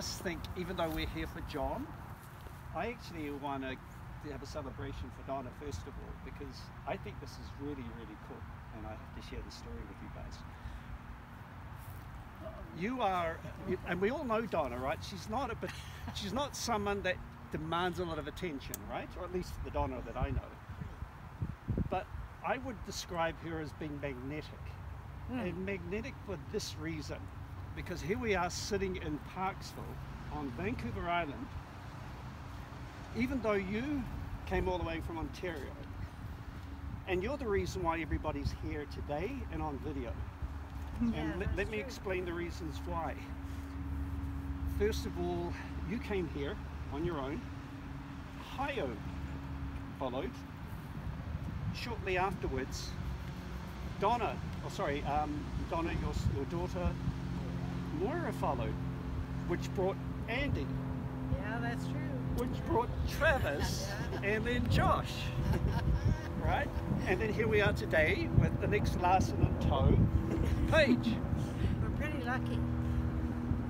just think, even though we're here for John, I actually want to have a celebration for Donna first of all, because I think this is really, really cool, and I have to share the story with you guys. And we all know Donna, right? She's not someone that demands a lot of attention, right? Or at least the Donna that I know. But I would describe her as being magnetic. And magnetic for this reason, because here we are sitting in Parksville on Vancouver Island, even though you came all the way from Ontario, and you're the reason why everybody's here today and on video. And let me explain the reasons why. First of all, you came here on your own. Hayo followed. Shortly afterwards, Donna, your daughter, Moira followed, which brought Andy. Yeah, that's true. Which brought Travis, and then Josh, right? And then here we are today with the next Larson in tow, Paige. We're pretty lucky.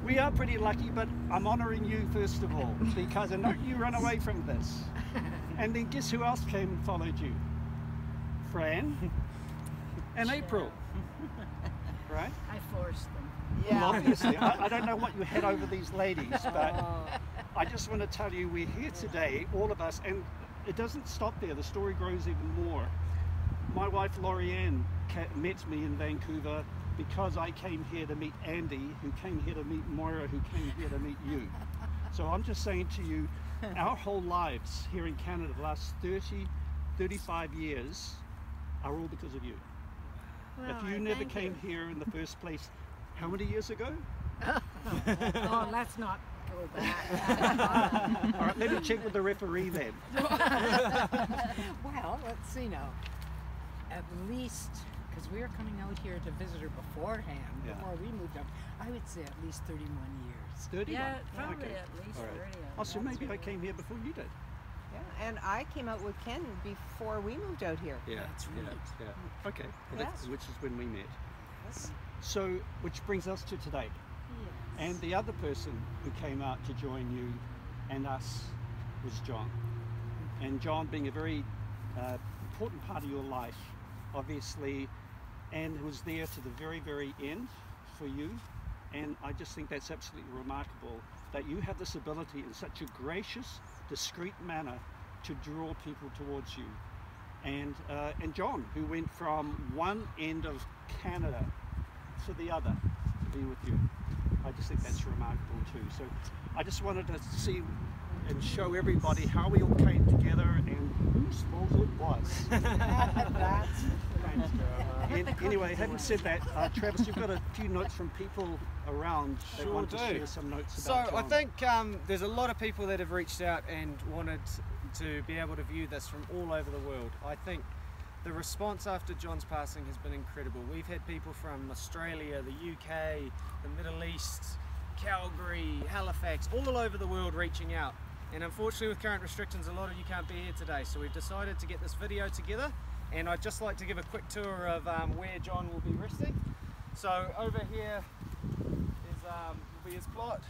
We are pretty lucky, but I'm honouring you first of all, because I know you run away from this. And then guess who else came and followed you? Fran and April, right? I forced them. Yeah. Well, obviously, I don't know what you had over these ladies, but I just want to tell you we're here today, all of us, and it doesn't stop there. The story grows even more. My wife Lorianne met me in Vancouver because I came here to meet Andy, who came here to meet Moira, who came here to meet you. So I'm just saying to you, our whole lives here in Canada, the last 30, 35 years, are all because of you. Well, if you never came here in the first place, how many years ago? Oh, let's not go back. All right, let me check with the referee then. Well, let's see now. At least, because we were coming out here to visit her beforehand, before we moved up, I would say at least 31 years. 31? Yeah, probably okay. at least 30. Oh, so maybe I came here before you did. Yeah, and I came out with Ken before we moved out here. Yeah, that's right. Yeah. Okay, well, Yes. which is when we met. Yes. So, which brings us to today. Yes. And the other person who came out to join you and us was John. And John being a very important part of your life, obviously, and was there to the very, very end for you. And I just think that's absolutely remarkable that you have this ability in such a gracious, discreet manner to draw people towards you. And John, who went from one end of Canada to the other to be with you. I just think that's remarkable too. So I just wanted to see and show everybody how we all came together and whose fault it was. Anyway, having said that, Travis, you've got a few notes from people around that want to share some notes about John. I think there's a lot of people that have reached out and wanted to be able to view this from all over the world. I think the response after John's passing has been incredible. We've had people from Australia, the UK, the Middle East, Calgary, Halifax, all over the world reaching out. And unfortunately with current restrictions, a lot of you can't be here today. So we've decided to get this video together. And I'd just like to give a quick tour of where John will be resting. So over here is, will be his plot.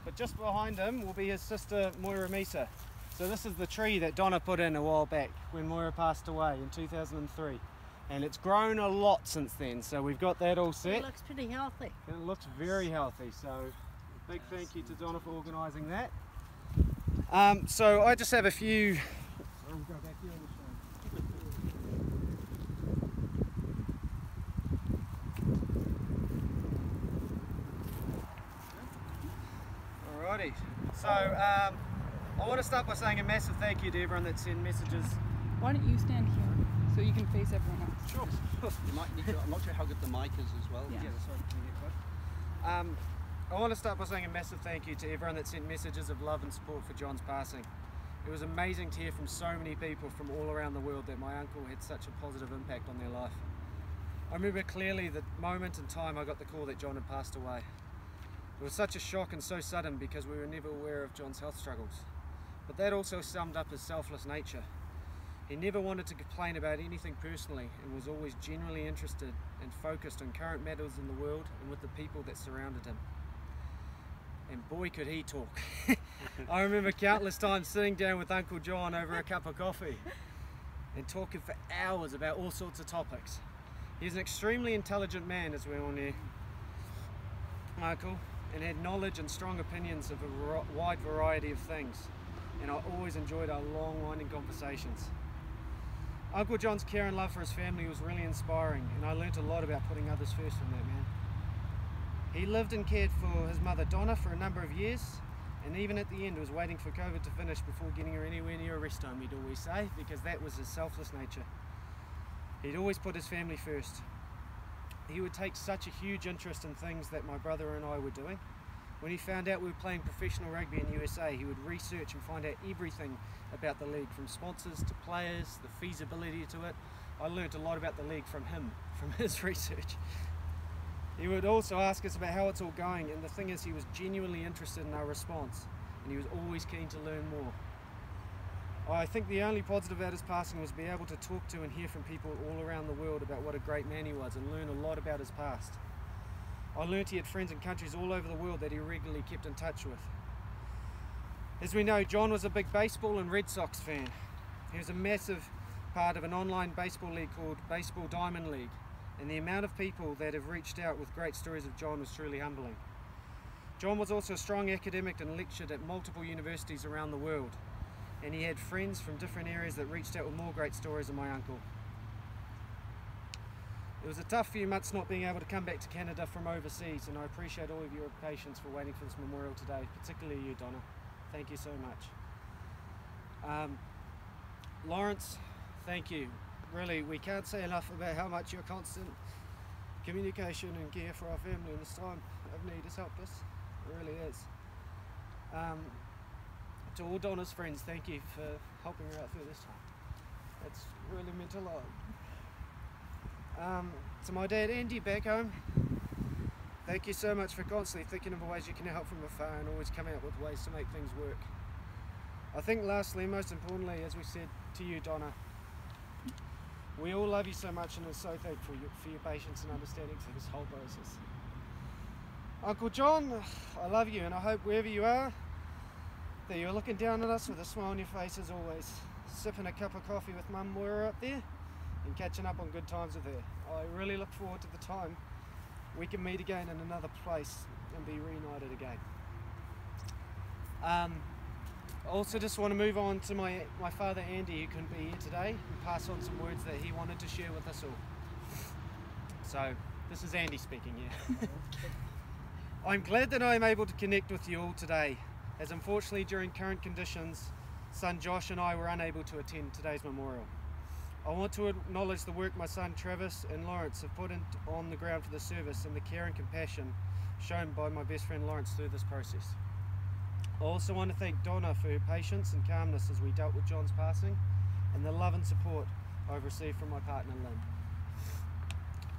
But just behind him will be his sister Moira Measor. So this is the tree that Donna put in a while back when Moira passed away in 2003. And it's grown a lot since then, so we've got that all set. It looks pretty healthy. And it looks very healthy, so a big thank you to Donna for organising that. So I just have a few... We'll go back here on the Alrighty, so I want to start by saying a massive thank you to everyone that sent messages. Why don't you stand here so you can face everyone else? Sure. You might need to, I'm not sure how good the mic is as well. Yeah. Sorry, can you get close? I want to start by saying a massive thank you to everyone that sent messages of love and support for John's passing. It was amazing to hear from so many people from all around the world that my uncle had such a positive impact on their life. I remember clearly the moment in time I got the call that John had passed away. It was such a shock and so sudden because we were never aware of John's health struggles. But that also summed up his selfless nature. He never wanted to complain about anything personally and was always genuinely interested and focused on current matters in the world and with the people that surrounded him. and boy could he talk. I remember countless times sitting down with Uncle John over a cup of coffee and talking for hours about all sorts of topics. He's an extremely intelligent man, as we all knew, Michael, and had knowledge and strong opinions of a wide variety of things, and I always enjoyed our long winding conversations. Uncle John's care and love for his family was really inspiring, and I learnt a lot about putting others first from that man. He lived and cared for his mother Donna for a number of years, and even at the end was waiting for COVID to finish before getting her anywhere near a rest home, he'd always say, because that was his selfless nature. He'd always put his family first. He would take such a huge interest in things that my brother and I were doing. When he found out we were playing professional rugby in the USA, he would research and find out everything about the league, from sponsors to players, the feasibility to it. I learnt a lot about the league from him, from his research. He would also ask us about how it's all going, and the thing is, he was genuinely interested in our response, and he was always keen to learn more. I think the only positive about his passing was being able to talk to and hear from people all around the world about what a great man he was, and learn a lot about his past. I learnt he had friends in countries all over the world that he regularly kept in touch with. As we know, John was a big baseball and Red Sox fan. He was a massive part of an online baseball league called Baseball Diamond League, and the amount of people that have reached out with great stories of John was truly humbling. John was also a strong academic and lectured at multiple universities around the world, and he had friends from different areas that reached out with more great stories of my uncle. It was a tough few months not being able to come back to Canada from overseas, and I appreciate all of your patience for waiting for this memorial today, particularly you, Donna. Thank you so much. Lawrence, thank you. Really, we can't say enough about how much your constant communication and care for our family in this time of need has helped us. It really is. To all Donna's friends, thank you for helping her out through this time. It's really meant a lot. To my dad Andy back home, thank you so much for constantly thinking of ways you can help from afar and always coming up with ways to make things work. I think lastly, most importantly, as we said to you, Donna, we all love you so much and are so thankful for your patience and understanding through this whole process. Uncle John, I love you, and I hope wherever you are, that you're looking down at us with a smile on your face as always, sipping a cup of coffee with Mum Moira up there and catching up on good times with her. I really look forward to the time we can meet again in another place and be reunited again. I also just want to move on to my father Andy, who couldn't be here today, and pass on some words that he wanted to share with us all. So, this is Andy speaking here. I'm glad that I'm able to connect with you all today, as unfortunately during current conditions, son Josh and I were unable to attend today's memorial. I want to acknowledge the work my son Travis and Lawrence have put on the ground for the service, and the care and compassion shown by my best friend Lawrence through this process. I also want to thank Donna for her patience and calmness as we dealt with John's passing, and the love and support I've received from my partner Lynn.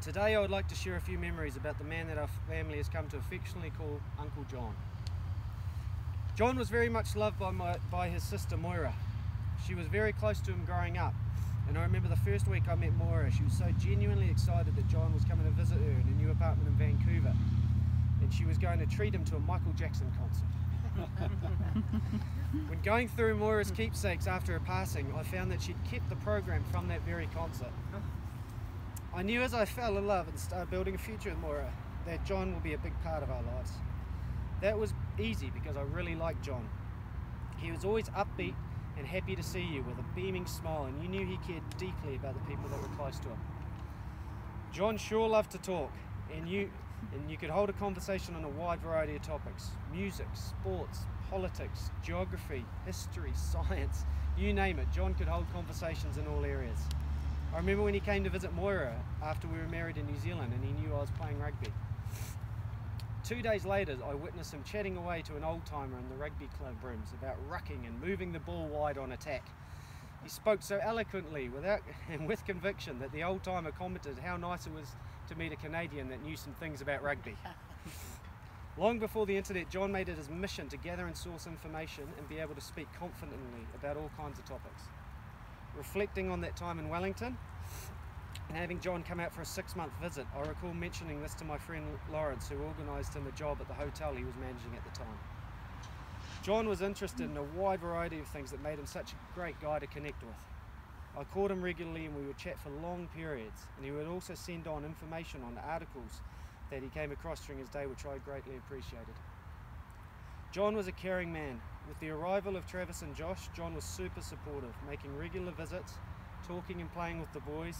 Today I would like to share a few memories about the man that our family has come to affectionately call Uncle John. John was very much loved by his sister Moira. She was very close to him growing up, and I remember the first week I met Moira, she was so genuinely excited that John was coming to visit her in a new apartment in Vancouver, and she was going to treat him to a Michael Jackson concert. When going through Moira's keepsakes after her passing, I found that she'd kept the program from that very concert. I knew as I fell in love and started building a future with Moira that John will be a big part of our lives. That was easy because I really liked John. He was always upbeat and happy to see you with a beaming smile, and you knew he cared deeply about the people that were close to him. John sure loved to talk, and you could hold a conversation on a wide variety of topics: music, sports, politics, geography, history, science, you name it. John could hold conversations in all areas. I remember when he came to visit Moira after we were married in New Zealand, and he knew I was playing rugby. 2 days later, I witnessed him chatting away to an old-timer in the rugby club rooms about rucking and moving the ball wide on attack. He spoke so eloquently and with conviction that the old-timer commented how nice it was to meet a Canadian that knew some things about rugby. Long before the internet, John made it his mission to gather and source information and be able to speak confidently about all kinds of topics. Reflecting on that time in Wellington, and having John come out for a 6-month visit, I recall mentioning this to my friend Lawrence, who organised him a job at the hotel he was managing at the time. John was interested in a wide variety of things that made him such a great guy to connect with. I called him regularly and we would chat for long periods, and he would also send on information on articles that he came across during his day, which I greatly appreciated. John was a caring man. With the arrival of Travis and Josh, John was super supportive, making regular visits, talking and playing with the boys,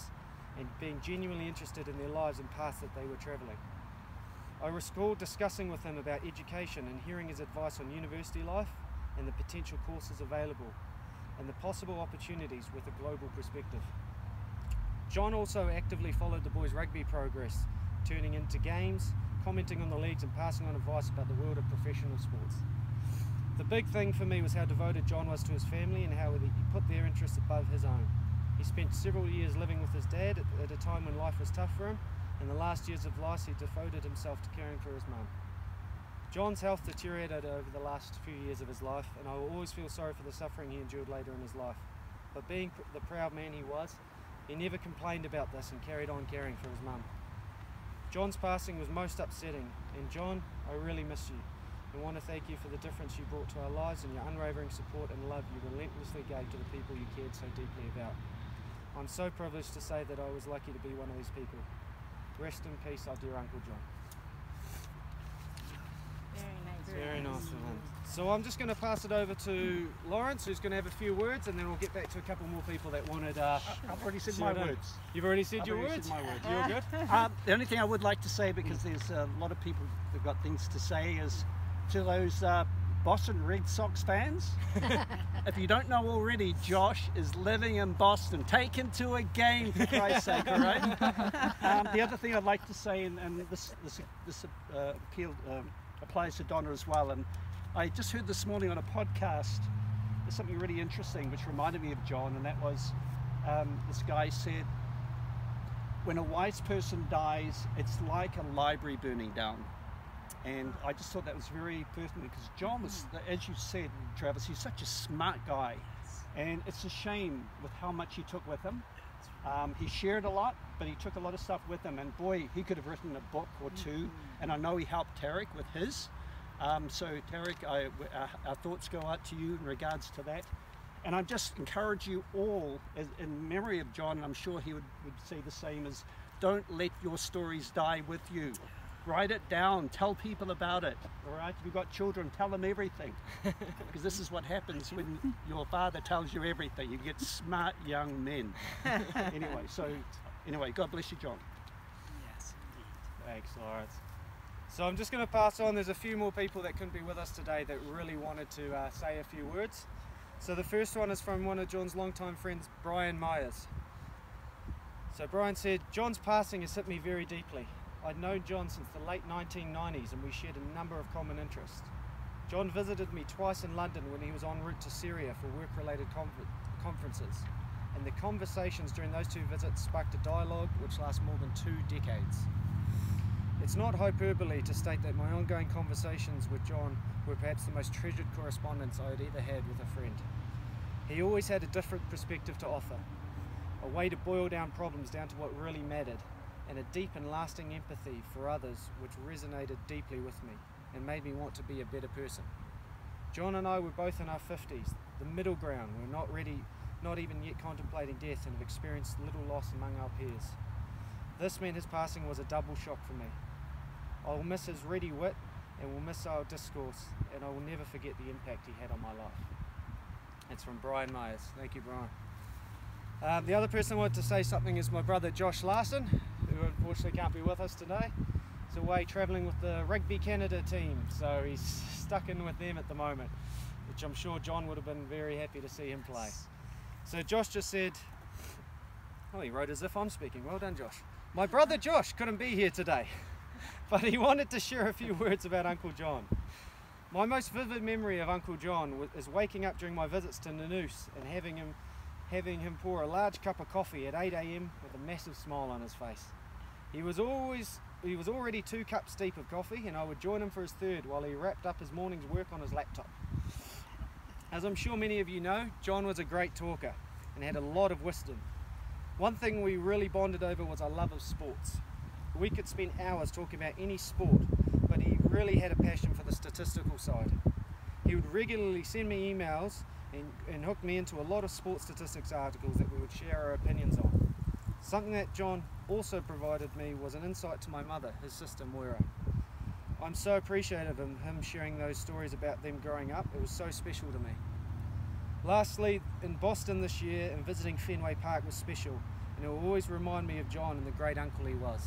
and being genuinely interested in their lives and paths that they were travelling. I recall discussing with him about education and hearing his advice on university life and the potential courses available and the possible opportunities with a global perspective. John also actively followed the boys' rugby progress, turning into games, commenting on the leagues and passing on advice about the world of professional sports. The big thing for me was how devoted John was to his family and how he put their interests above his own. He spent several years living with his dad at a time when life was tough for him. In the last years of life, he devoted himself to caring for his mum. John's health deteriorated over the last few years of his life, and I will always feel sorry for the suffering he endured later in his life. But being the proud man he was, he never complained about this and carried on caring for his mum. John's passing was most upsetting, and John, I really miss you, and want to thank you for the difference you brought to our lives and your unwavering support and love you relentlessly gave to the people you cared so deeply about. I'm so privileged to say that I was lucky to be one of these people. Rest in peace, our dear Uncle John. Very nice of him. So I'm just going to pass it over to Lawrence, who's going to have a few words, and then we'll get back to a couple more people that wanted. I've already said my words. You've already said your words? Said my words. You're good? The only thing I would like to say, because there's a lot of people that've got things to say, is to those Boston Red Sox fans. If you don't know already, Josh is living in Boston. Take him to a game, for Christ's sake, all right? The other thing I'd like to say, and this appeal applies to Donna as well, and I just heard this morning on a podcast, there's something really interesting which reminded me of John, and that was this guy said, when a wise person dies, it's like a library burning down. And I just thought that was very pertinent, because John was, as you said, Travis, he's such a smart guy, and it's a shame with how much he took with him. He shared a lot, but he took a lot of stuff with him, and boy, he could have written a book or two, and I know he helped Tarek with his. So Tarek, our thoughts go out to you in regards to that. And I just encourage you all, in memory of John, and I'm sure he would say the same, is don't let your stories die with you. Write it down, tell people about it, all right? If you've got children, tell them everything, because this is what happens when your father tells you everything. You get smart young men. Anyway, God bless you, John. Yes, indeed. Thanks, Lawrence. So I'm just going to pass on. There's a few more people that couldn't be with us today that really wanted to say a few words. So the first one is from one of John's longtime friends, Brian Myers. So Brian said, John's passing has hit me very deeply. I'd known John since the late 1990s and we shared a number of common interests. John visited me twice in London when he was en route to Syria for work-related conferences, and the conversations during those two visits sparked a dialogue which lasts more than 2 decades. It's not hyperbole to state that my ongoing conversations with John were perhaps the most treasured correspondence I had ever had with a friend. He always had a different perspective to offer, a way to boil down problems down to what really mattered, and a deep and lasting empathy for others which resonated deeply with me and made me want to be a better person. John and I were both in our 50s, the middle ground. We're not ready, not even yet contemplating death, and have experienced little loss among our peers. This meant his passing was a double shock for me. I will miss his ready wit and will miss our discourse, and I will never forget the impact he had on my life. That's from Brian Myers. Thank you, Brian. The other person I wanted to say something is my brother Josh Larson, who unfortunately can't be with us today. He's away travelling with the Rugby Canada team, so he's stuck in with them at the moment, which I'm sure John would have been very happy to see him play. So Josh just said, oh, he wrote as if I'm speaking. Well done, Josh. My brother Josh couldn't be here today, but he wanted to share a few words about Uncle John. My most vivid memory of Uncle John is waking up during my visits to Nanus and having him pour a large cup of coffee at 8 AM with a massive smile on his face. He was already 2 cups deep of coffee, and I would join him for his third while he wrapped up his morning's work on his laptop. As I'm sure many of you know, John was a great talker and had a lot of wisdom. One thing we really bonded over was our love of sports. We could spend hours talking about any sport, but he really had a passion for the statistical side. He would regularly send me emails and hook me into a lot of sports statistics articles that we would share our opinions on. Something that John also provided me was an insight to my mother, his sister Moira. I'm so appreciative of him sharing those stories about them growing up. It was so special to me. Lastly, in Boston this year and visiting Fenway Park was special, and it will always remind me of John and the great uncle he was.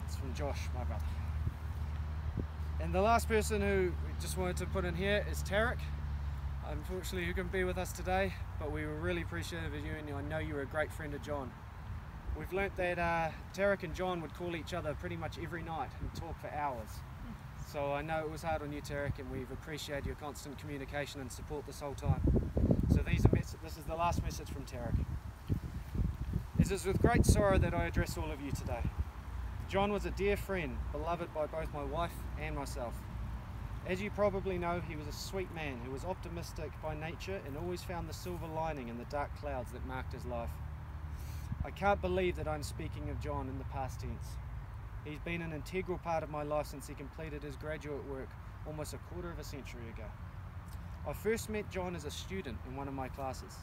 It's from Josh, my brother. And the last person who we just wanted to put in here is Tarek. Unfortunately, who couldn't be with us today, but we were really appreciative of you, and I know you were a great friend of John. We've learnt that Tarek and John would call each other pretty much every night and talk for hours. So I know it was hard on you, Tarek, and we've appreciated your constant communication and support this whole time. So this is the last message from Tarek. It is with great sorrow that I address all of you today. John was a dear friend, beloved by both my wife and myself. As you probably know, he was a sweet man who was optimistic by nature and always found the silver lining in the dark clouds that marked his life. I can't believe that I'm speaking of John in the past tense. He's been an integral part of my life since he completed his graduate work almost a quarter of a century ago. I first met John as a student in one of my classes.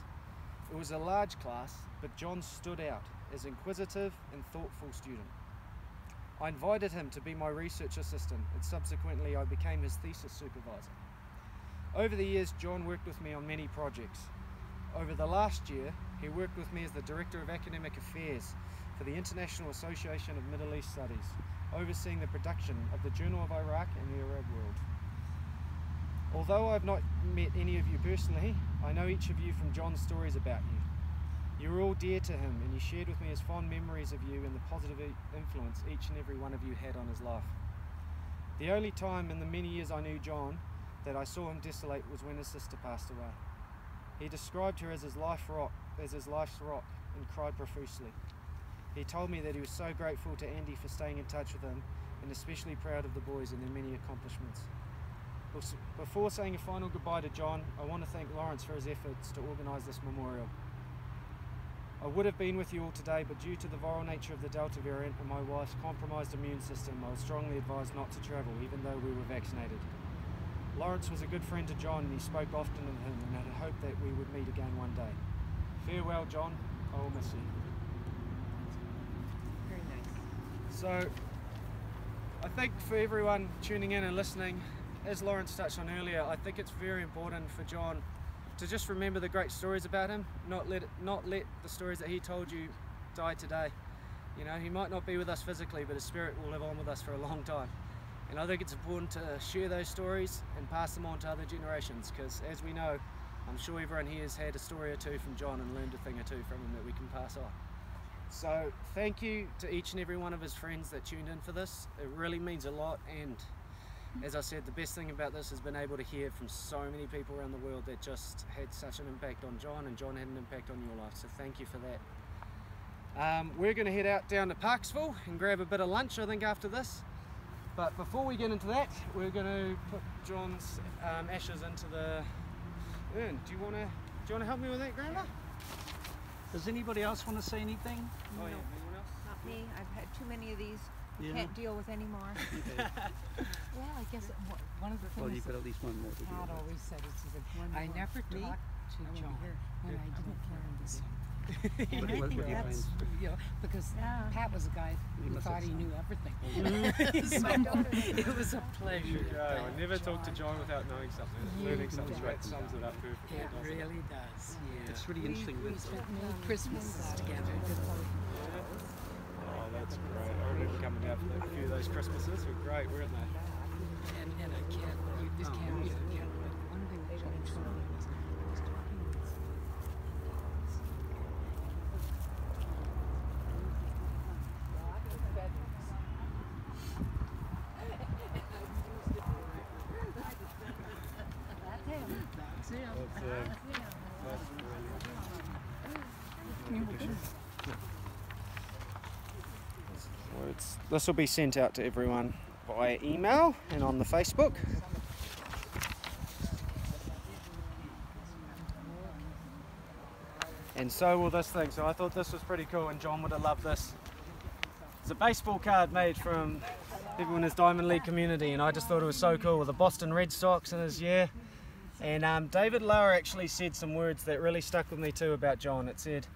It was a large class, but John stood out as an inquisitive and thoughtful student. I invited him to be my research assistant, and subsequently I became his thesis supervisor. Over the years, John worked with me on many projects. Over the last year, he worked with me as the Director of Academic Affairs for the International Association of Middle East Studies, overseeing the production of the Journal of Iraq and the Arab World. Although I've not met any of you personally, I know each of you from John's stories about you. You were all dear to him, and he shared with me his fond memories of you and the positive influence each and every one of you had on his life. The only time in the many years I knew John that I saw him desolate was when his sister passed away. He described her as his life's rock, and cried profusely. He told me that he was so grateful to Andy for staying in touch with him, and especially proud of the boys and their many accomplishments. Before saying a final goodbye to John, I want to thank Lawrence for his efforts to organise this memorial. I would have been with you all today, but due to the viral nature of the Delta variant and my wife's compromised immune system, I was strongly advised not to travel, even though we were vaccinated. Lawrence was a good friend to John, and he spoke often of him, and I hoped that we would meet again one day. Farewell, John. I will miss you. Very nice. So, I think for everyone tuning in and listening, as Lawrence touched on earlier, I think it's very important for John to just remember the great stories about him, not let the stories that he told you die today. You know, he might not be with us physically, but his spirit will live on with us for a long time. And I think it's important to share those stories and pass them on to other generations, because as we know, I'm sure everyone here has had a story or two from John and learned a thing or two from him that we can pass on. So thank you to each and every one of his friends that tuned in for this. It really means a lot, and as I said, the best thing about this has been able to hear from so many people around the world that just had such an impact on John, and John had an impact on your life, so thank you for that. We're going to head out down to Parksville and grab a bit of lunch, I think, after this. But before we get into that, we're going to put John's ashes into the urn. Do you want to help me with that, Grandma? Does anybody else want to say anything? Oh yeah, anyone else? Not me. I've had too many of these. Yeah. Can't deal with any more. Okay. Well, I guess one of the Well, things you've got at least one more to do. Pat always said is that I more. never Me? talked to John when I didn't learn this. What And I do think you that's, find? you know, because Yeah. Pat was a guy You who must thought have he some. knew everything. My daughter does. It was a pleasure. Yeah, I never talk to John without knowing something. Learning something bet. that sums it up perfectly. It doesn't it? really does. Yeah. It's really interesting. We spent many Christmases together. Oh, that's great. I remember coming out for a few of those Christmases. Were great, weren't they? And I can't, you just can't really forget. But one thing that John told me was, I was talking with That's him. This will be sent out to everyone via email and on the Facebook. and so will this thing. So I thought this was pretty cool, and John would have loved this. It's a baseball card made from people in his Diamond League community, and I just thought it was so cool with the Boston Red Sox in his year. And David Lower actually said some words that really stuck with me too about John. It said,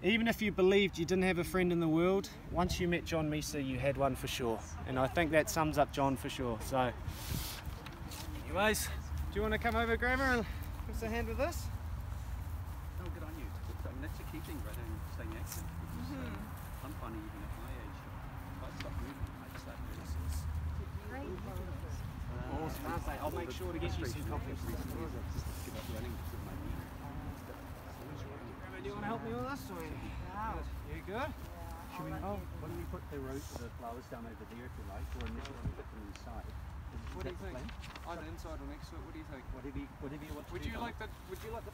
even if you believed you didn't have a friend in the world, once you met John Measor, you had one for sure. And I think that sums up John for sure. So, anyways, do you want to come over, Grammar, and give us a hand with this? Oh, good on you. I mean, that's a key thing, right? And staying active. Because, I'm finding even at my age, if I stop moving, I just start doing this. Awesome. I'll make sure to get you some coffee. Give up running because of my knee. Do you want to help me with this? Wow. You good? Should we, why don't we put the flowers down over there if you like, or initially put them inside? What do you think? Either inside or next to it. What do you think? Whatever you want to Would do. you like the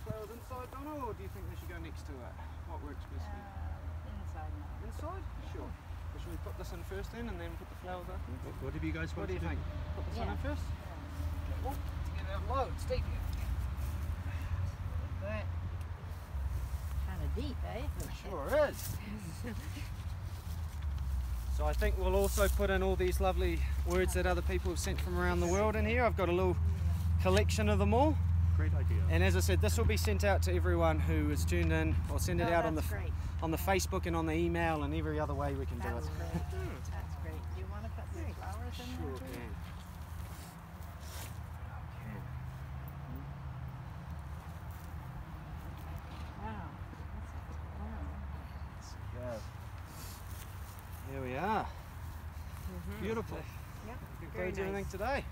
flowers inside, Donna, or do you think they should go next to it? What works best for you? Inside now. Inside? Sure. Well, should we put this in first then, and then put the flowers after? Whatever you guys What want do you to think? Put this one in first? Oh, get it out low. It's deep here. That. Kind of deep, eh? It sure is. So I think we'll also put in all these lovely words that other people have sent from around the world in here. I've got a little collection of them all. Great idea. And as I said, this will be sent out to everyone who is tuned in. We'll send it out on the great. Facebook and on the email and every other way we can do That's it. great. That's great. Do you want to put some flowers in there Sure too? can. Wow. Go. Here we are. Beautiful. Yeah, Good very everything nice. today.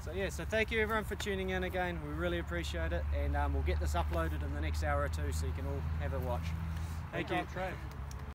So yeah, so thank you everyone for tuning in again. We really appreciate it, and we'll get this uploaded in the next hour or two so you can all have a watch. Thank you. Trey.